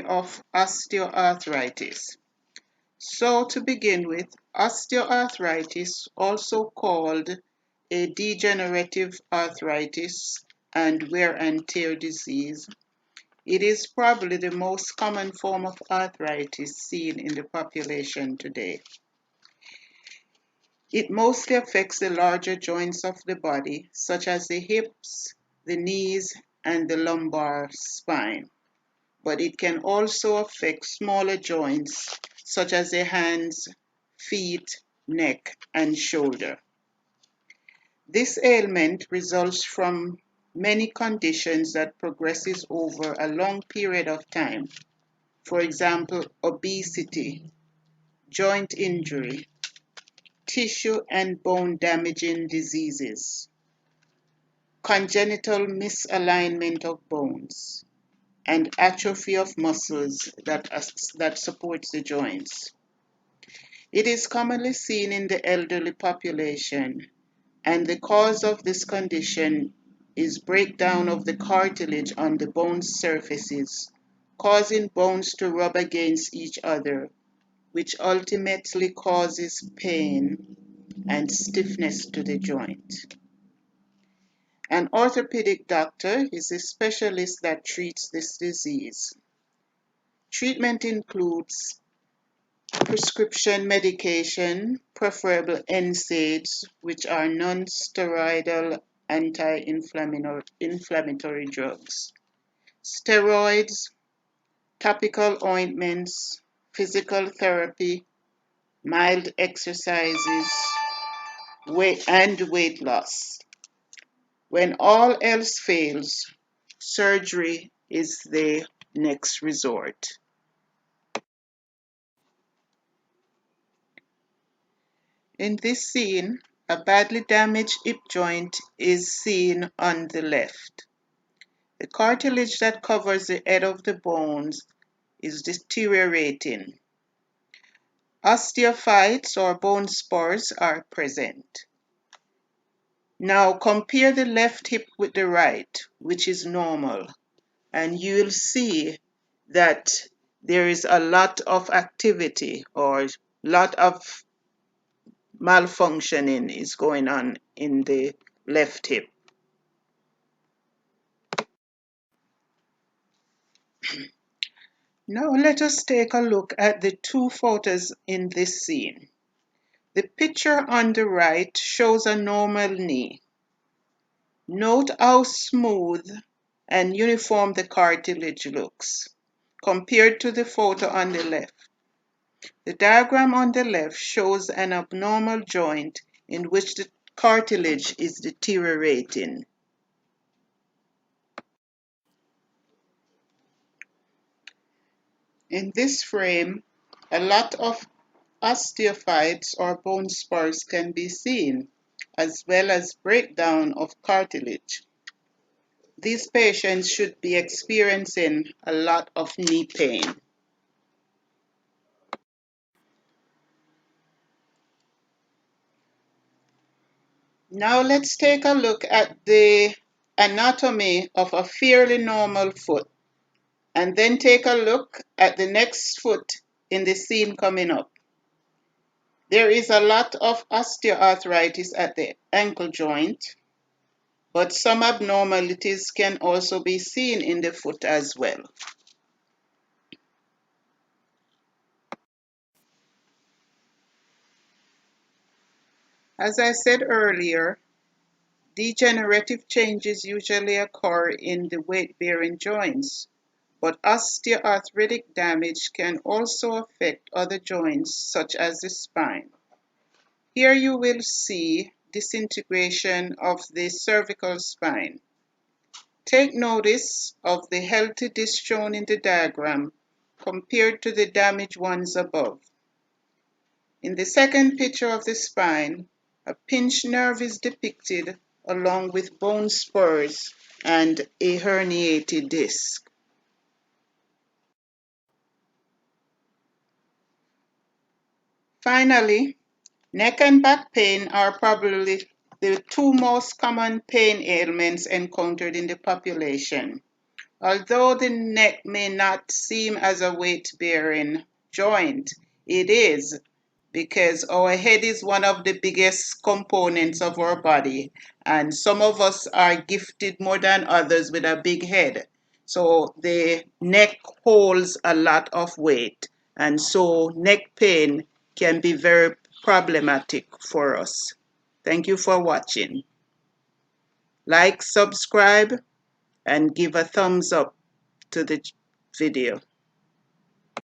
history of osteoarthritis. So to begin with, osteoarthritis, also called a degenerative arthritis and wear and tear disease, it is probably the most common form of arthritis seen in the population today. It mostly affects the larger joints of the body, such as the hips, the knees, and the lumbar spine. But it can also affect smaller joints, such as the hands, feet, neck, and shoulder. This ailment results from many conditions that progresses over a long period of time. For example, obesity, joint injury, tissue and bone damaging diseases, congenital misalignment of bones, and atrophy of muscles that supports the joints. It is commonly seen in the elderly population, and the cause of this condition is breakdown of the cartilage on the bone surfaces, causing bones to rub against each other, which ultimately causes pain and stiffness to the joint. An orthopedic doctor is a specialist that treats this disease. Treatment includes prescription medication, preferable NSAIDs, which are non-steroidal anti-inflammatory drugs, steroids, topical ointments, physical therapy, mild exercises, and weight loss. When all else fails, surgery is the next resort. In this scene, a badly damaged hip joint is seen on the left. The cartilage that covers the head of the bones is deteriorating. Osteophytes or bone spurs are present. Now compare the left hip with the right, which is normal, and you will see that there is a lot of activity or lot of malfunctioning is going on in the left hip. Now let us take a look at the two photos in this scene. The picture on the right shows a normal knee. Note how smooth and uniform the cartilage looks compared to the photo on the left. The diagram on the left shows an abnormal joint in which the cartilage is deteriorating. In this frame, a lot of osteophytes or bone spurs can be seen, as well as breakdown of cartilage. These patients should be experiencing a lot of knee pain. Now let's take a look at the anatomy of a fairly normal foot, and then take a look at the next foot in the scene coming up. There is a lot of osteoarthritis at the ankle joint, but some abnormalities can also be seen in the foot as well. As I said earlier, degenerative changes usually occur in the weight-bearing joints, but osteoarthritic damage can also affect other joints such as the spine. Here you will see disintegration of the cervical spine. Take notice of the healthy disc shown in the diagram compared to the damaged ones above. In the second picture of the spine, a pinched nerve is depicted along with bone spurs and a herniated disc. Finally, neck and back pain are probably the two most common pain ailments encountered in the population, Although the neck may not seem as a weight-bearing joint, it is, because our head is one of the biggest components of our body, and some of us are gifted more than others with a big head. So the neck holds a lot of weight, and so neck pain can be very problematic for us. Thank you for watching. Like, subscribe, and give a thumbs up to the video.